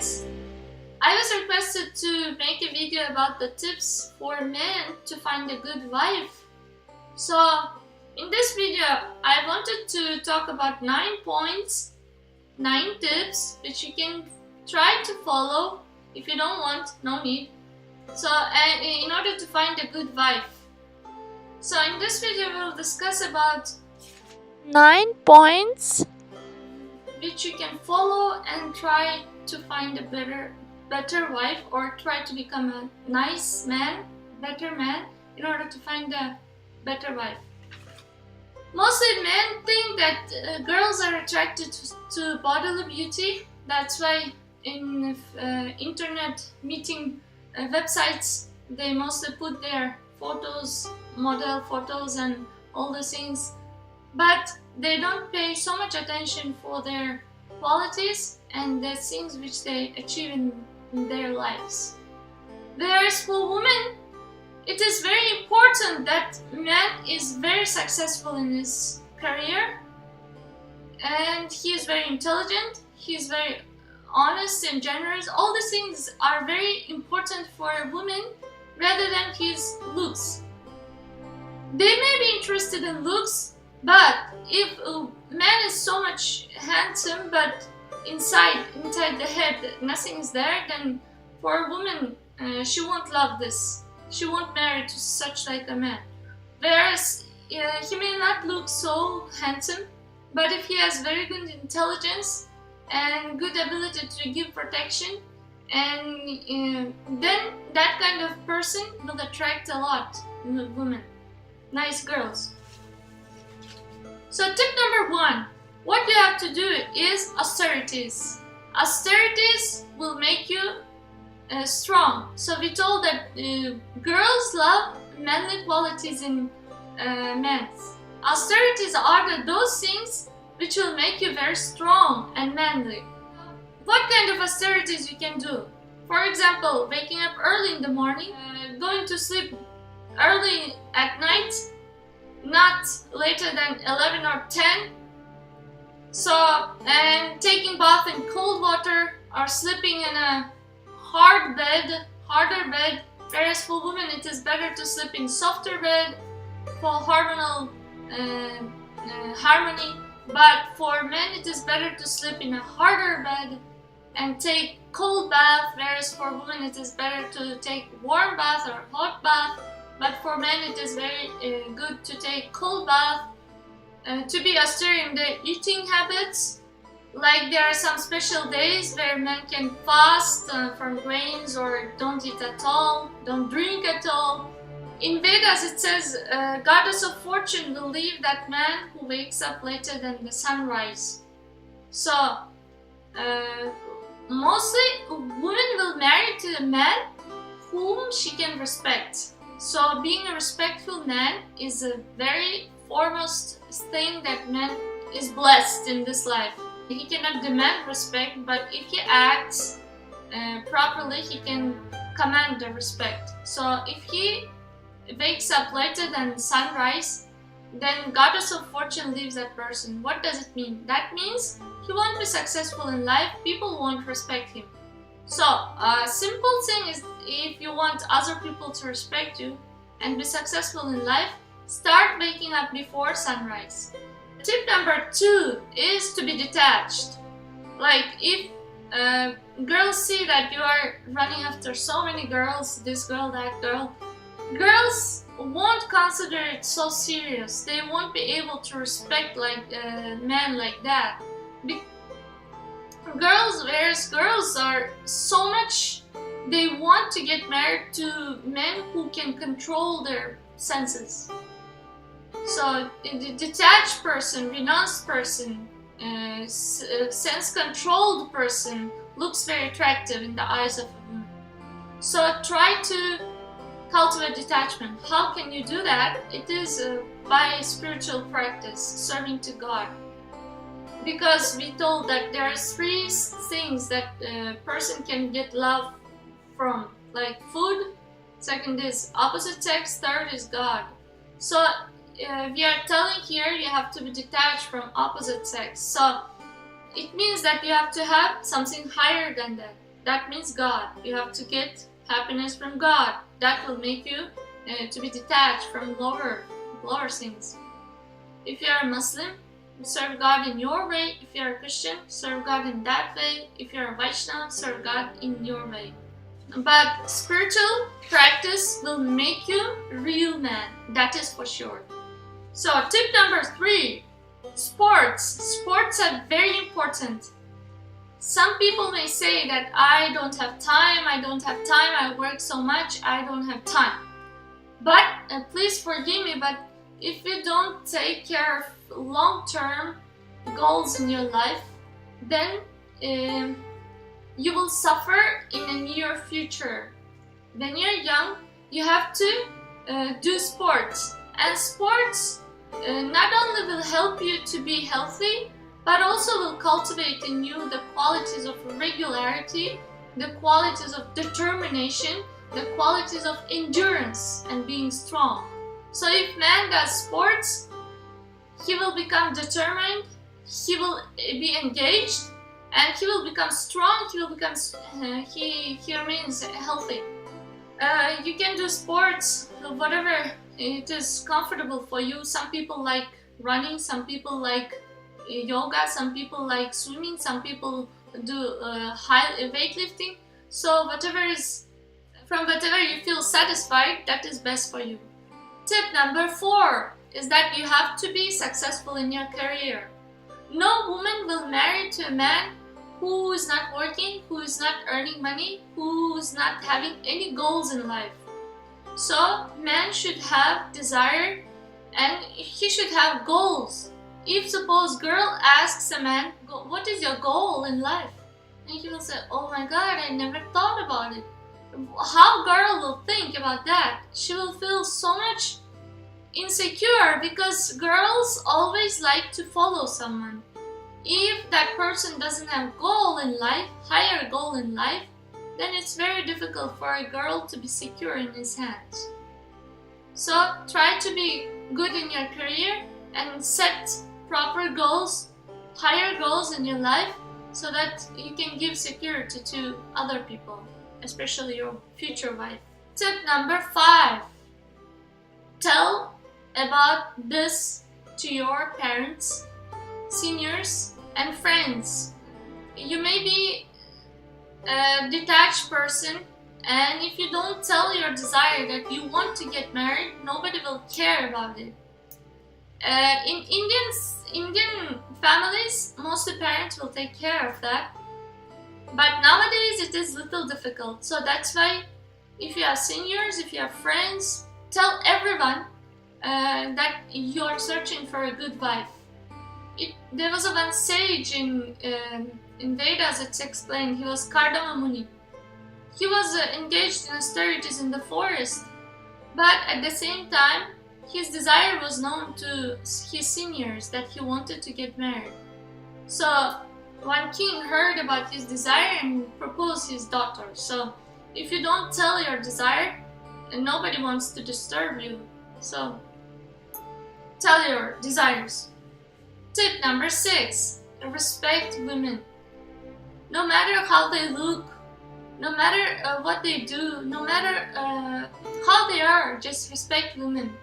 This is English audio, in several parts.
guys! I was requested to make a video about the tips for men to find a good wife. So in this video I wanted to talk about 9 points, 9 tips which you can try to follow. If you don't want, no need. So in order to find a good wife. So in this video we'll discuss about 9 points which you can follow and try to find a better wife, or try to become a nice man, better man, in order to find a better wife. Mostly men think that girls are attracted to bodily beauty. That's why in internet meeting websites they mostly put their photos, model photos and all the things, but they don't pay so much attention for their qualities and the things which they achieve in their lives. Whereas for women, it is very important that man is very successful in his career, and he is very intelligent, he is very honest and generous. All these things are very important for a woman rather than his looks. They may be interested in looks, but if a man is so much handsome but inside the head nothing is there, then for a woman she won't love this. She won't marry to such like a man. Whereas he may not look so handsome, but if he has very good intelligence and good ability to give protection, and then that kind of person will attract a lot of women, nice girls. So tip number 1, what you have to do is austerities. Austerities will make you strong. So we told that girls love manly qualities in men. Austerities are those things which will make you very strong and manly. What kind of austerities you can do? For example, waking up early in the morning, going to sleep early at night, not later than 11 or 10. So, and taking bath in cold water or sleeping in a harder bed. Whereas for women it is better to sleep in softer bed for hormonal harmony. But for men it is better to sleep in a harder bed and take cold bath. Whereas for women it is better to take warm bath or hot bath. But for men it is very good to take cold bath. To be austere in their eating habits. Like there are some special days where men can fast from grains or don't eat at all, don't drink at all. In Vedas it says goddess of fortune will leave that man who wakes up later than the sunrise. So mostly women will marry to a man whom she can respect. So being a respectful man is a very foremost thing that man is blessed in this life. He cannot demand respect, but if he acts properly, he can command the respect. So if he wakes up later than sunrise, then goddess of fortune leaves that person. What does it mean? That means he won't be successful in life, people won't respect him. So a simple thing is, if you want other people to respect you and be successful in life, start waking up before sunrise. Tip number 2 is to be detached. Like if girls see that you are running after so many girls, this girl, that girl, girls won't consider it so serious. They won't be able to respect like men like that. Whereas girls are so much, they want to get married to men who can control their senses. So the detached person, renounced person, sense-controlled person looks very attractive in the eyes of a woman. So try to cultivate detachment. How can you do that? It is by spiritual practice, serving to God. Because we told that there are 3 things that a person can get love from, like food, second is opposite sex, third is God. So we are telling here you have to be detached from opposite sex. So it means that you have to have something higher than that. That means God. You have to get happiness from God. That will make you to be detached from lower things. If you are a Muslim, serve God in your way. If you are a Christian, serve God in that way. If you are a Vaishnava, serve God in your way. But spiritual practice will make you a real man. That is for sure. So tip number 3, sports. Sports are very important. Some people may say that I don't have time, I work so much, I don't have time. But please forgive me, but if you don't take care of long-term goals in your life, then you will suffer in the near future. When you're young, you have to do sports. And sports not only will help you to be healthy, but also will cultivate in you the qualities of regularity, the qualities of determination, the qualities of endurance and being strong. So if man does sports, he will become determined, he will be engaged, and he will become strong, he remains healthy. You can do sports, whatever it is comfortable for you. Some people like running, some people like yoga, some people like swimming, some people do high weightlifting. So whatever you feel satisfied, that is best for you. Tip number 4 is that you have to be successful in your career. No woman will marry to a man who is not working, who is not earning money, who is not having any goals in life. So man should have desire and he should have goals. If suppose girl asks a man, what is your goal in life? And he will say, oh my god, I never thought about it. How girl will think about that? She will feel so much insecure because girls always like to follow someone. If that person doesn't have goal in life, higher goal in life, then it's very difficult for a girl to be secure in his hands. So try to be good in your career and set proper goals, higher goals in your life, so that you can give security to other people, especially your future wife. Tip number 5. Tell about this to your parents, seniors, and friends. You may be a detached person, and if you don't tell your desire that you want to get married, nobody will care about it. In Indian families, most of the parents will take care of that. But nowadays it is little difficult. So that's why if you have seniors, if you have friends, tell everyone that you are searching for a good wife. There was a one sage in Vedas, it's explained, he was Kardama Muni. He was engaged in austerities in the forest, but at the same time, his desire was known to his seniors that he wanted to get married. So one king heard about his desire and proposed his daughter. So if you don't tell your desire, nobody wants to disturb you. So tell your desires. Tip number 6. Respect women. No matter how they look, no matter what they do, no matter how they are, just respect women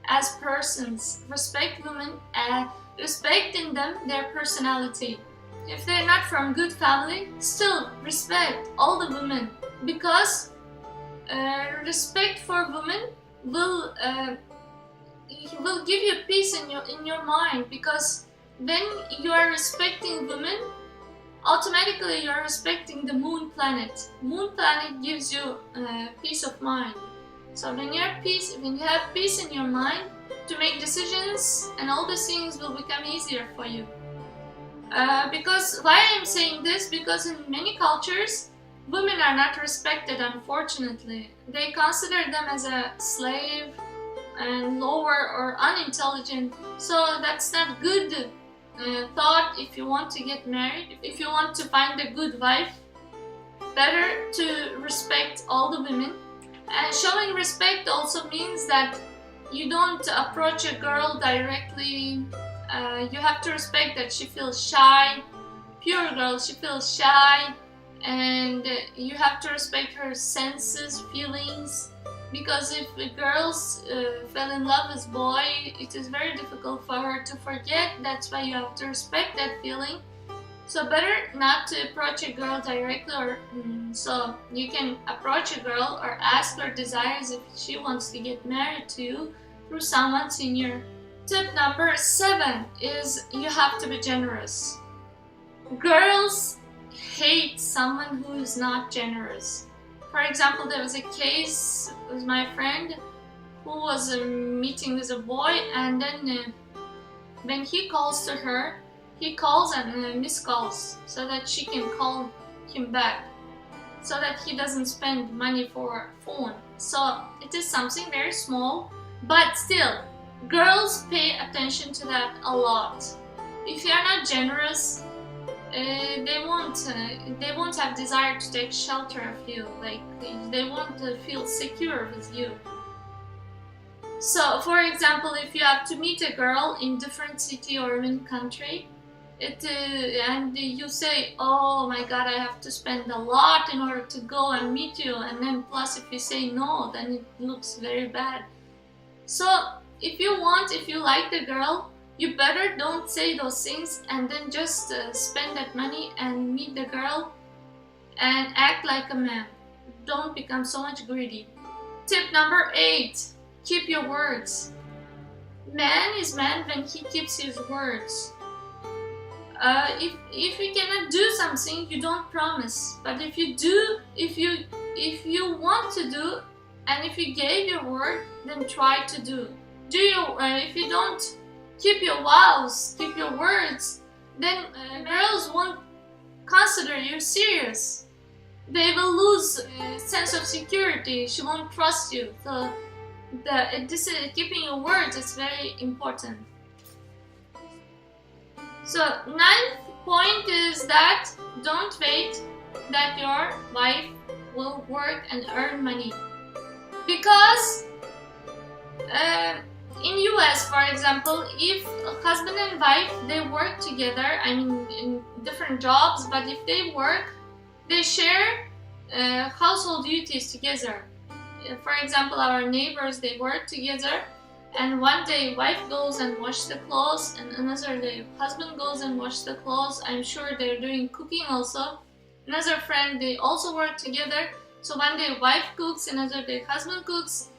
as persons. Respect women and respect in them their personality. If they're not from good family, still respect all the women, because respect for women will give you peace in your mind, because when you are respecting women, automatically you are respecting the moon planet. Moon planet gives you peace of mind. So when you have peace in your mind, to make decisions and all the things will become easier for you. Because why I'm saying this? Because in many cultures, women are not respected, unfortunately. They consider them as a slave and lower or unintelligent. So that's not good thought if you want to get married. If you want to find a good wife, better to respect all the women. And showing respect also means that you don't approach a girl directly. You have to respect that she feels shy. Pure girl, she feels shy and you have to respect her senses, feelings, because if girls fell in love with boy, it is very difficult for her to forget. That's why you have to respect that feeling. So better not to approach a girl directly, or so you can approach a girl or ask her desires if she wants to get married to you through someone senior. Tip number 7 is you have to be generous. Girls hate someone who is not generous. For example, there was a case with my friend who was meeting with a boy, and then when he calls to her, he calls and miscalls so that she can call him back, so that he doesn't spend money for phone. So it is something very small, but still, girls pay attention to that a lot. If you are not generous, they won't have desire to take shelter of you. Like they won't feel secure with you. So, for example, if you have to meet a girl in different city or in country, and you say, "Oh my God, I have to spend a lot in order to go and meet you," and then plus if you say no, then it looks very bad. So, if you like the girl, you better don't say those things and then just spend that money and meet the girl and act like a man. Don't become so much greedy. Tip number 8, keep your words. Man is man when he keeps his words. If you cannot do something, you don't promise. But if you do, if you want to do, and if you gave your word, then try to do. If you don't keep your vows, keep your words, then girls won't consider you serious. They will lose sense of security. She won't trust you. So keeping your words is very important. So 9th point is that don't wait that your wife will work and earn money, because in US, for example, if a husband and wife, they work together, I mean in different jobs, but if they work, they share household duties together. For example, our neighbors, they work together, and one day wife goes and wash the clothes, and another day husband goes and wash the clothes. I'm sure they're doing cooking also. Another friend, they also work together. So one day wife cooks, another day husband cooks.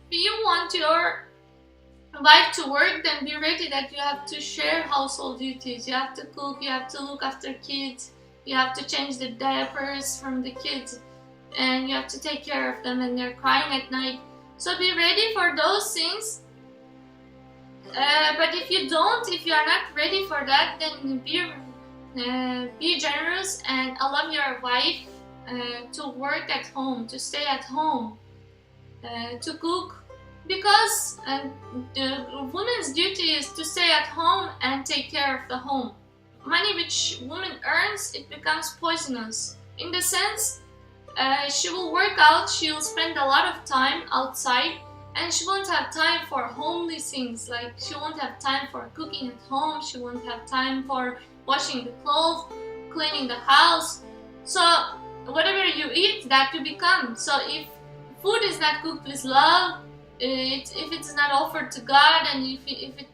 If you want your wife to work, then be ready that you have to share household duties. You have to cook, you have to look after kids, you have to change the diapers from the kids, and you have to take care of them when they're crying at night. So be ready for those things. But if you are not ready for that, then be generous and allow your wife to work at home, to stay at home, to cook, because the woman's duty is to stay at home and take care of the home. Money which woman earns, it becomes poisonous, in the sense she will work out, she will spend a lot of time outside, and she won't have time for homely things. Like she won't have time for cooking at home, she won't have time for washing the clothes, cleaning the house. So whatever you eat, that you become. So if food is not cooked with love, if it's not offered to God, and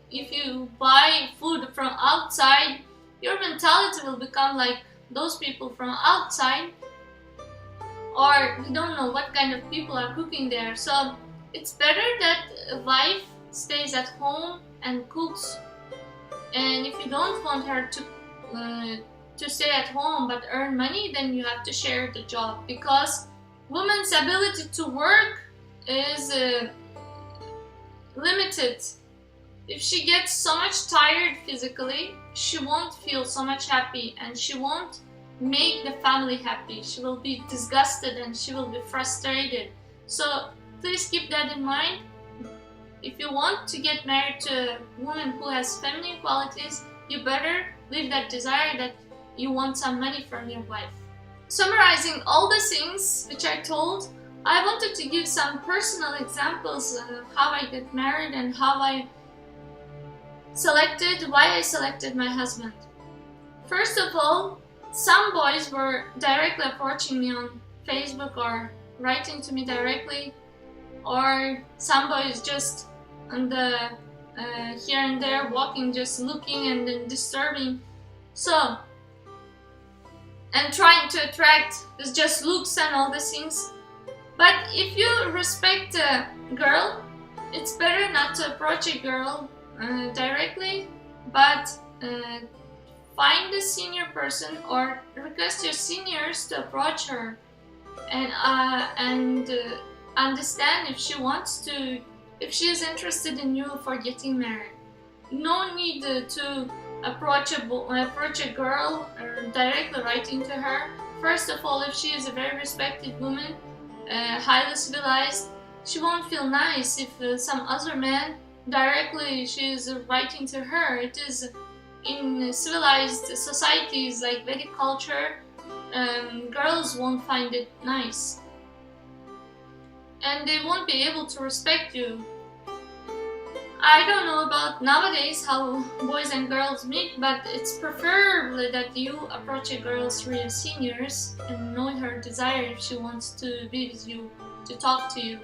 if you buy food from outside, your mentality will become like those people from outside, or you don't know what kind of people are cooking there. So it's better that a wife stays at home and cooks. And if you don't want her to stay at home but earn money, then you have to share the job, because woman's ability to work is limited. If she gets so much tired physically, she won't feel so much happy, and she won't make the family happy. She will be disgusted and she will be frustrated. So please keep that in mind. If you want to get married to a woman who has feminine qualities, you better leave that desire that you want some money from your wife. Summarizing all the things which I told, I wanted to give some personal examples of how I got married and why I selected my husband. First of all, some boys were directly approaching me on Facebook or writing to me directly, or some boys just on the here and there walking, just looking and then disturbing. So, and trying to attract with just looks and all these things. But if you respect a girl, it's better not to approach a girl directly, but find a senior person or request your seniors to approach her and understand if she wants to, if she is interested in you for getting married. No need to approach a girl or directly writing to her. First of all, if she is a very respected woman, highly civilized, she won't feel nice if some other man directly she is writing to her. It is in civilized societies like Vedic culture, girls won't find it nice and they won't be able to respect you. I don't know about nowadays how boys and girls meet, but it's preferably that you approach a girl through your seniors and know her desire if she wants to be with you, to talk to you.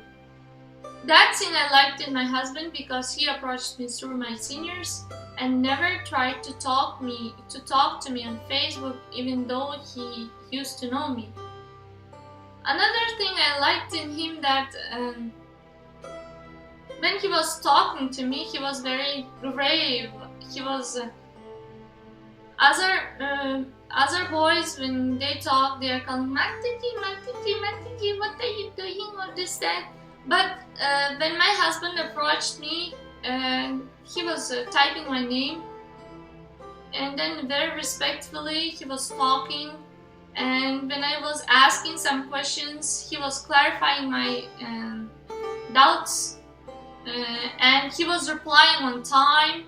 That thing I liked in my husband, because he approached me through my seniors and never tried to talk to me on Facebook, even though he used to know me. Another thing I liked in him, that when he was talking to me, he was very grave. He was other boys, when they talk, they are calling Matiti, Matiti, Matiti, what are you doing, what is that? But when my husband approached me, he was typing my name, and then very respectfully he was talking, and when I was asking some questions, he was clarifying my doubts, and he was replying on time.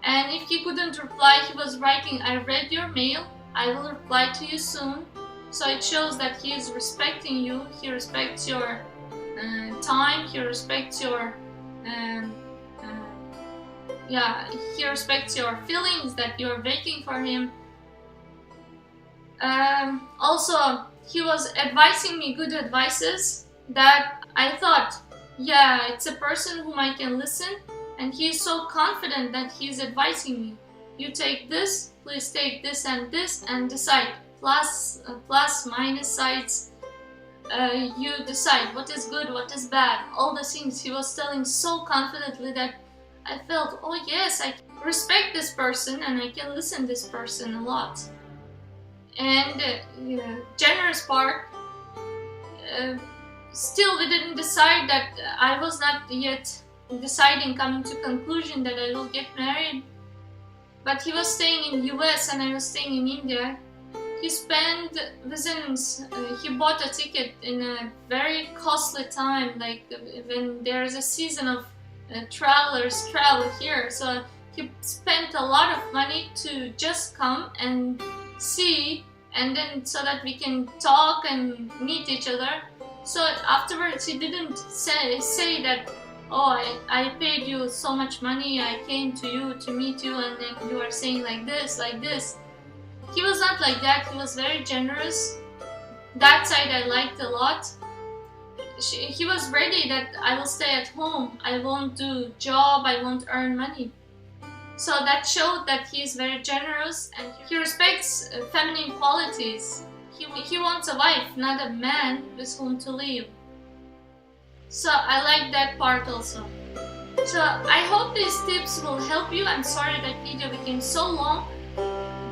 And if he couldn't reply, he was writing, I read your mail, I will reply to you soon. So it shows that he is respecting you, he respects your time, he respects your he respects your feelings, that you're waiting for him. Also, he was advising me good advices that I thought, yeah, it's a person whom I can listen, and he's so confident that he's advising me. You take this, please take this and decide. Plus, minus sides. You decide what is good, what is bad. All the things he was telling so confidently that I felt, oh yes, I respect this person and I can listen to this person a lot. And generous part, still we didn't decide, that I was not yet deciding, coming to conclusion that I will get married. But he was staying in US and I was staying in India. He spent he bought a ticket in a very costly time, like when there's a season of travelers travel here. So he spent a lot of money to just come and see, and then so that we can talk and meet each other. So afterwards he didn't say that, oh, I paid you so much money, I came to you to meet you, and then you are saying like this, like this. He was not like that. He was very generous. That side I liked a lot. He was ready that I will stay at home, I won't do job, I won't earn money. So that showed that he is very generous and he respects feminine qualities. He wants a wife, not a man with whom to live. So I like that part also. So I hope these tips will help you. I'm sorry that video became so long.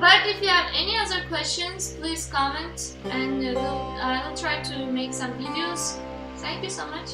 But if you have any other questions, please comment and I will try to make some videos. Thank you so much.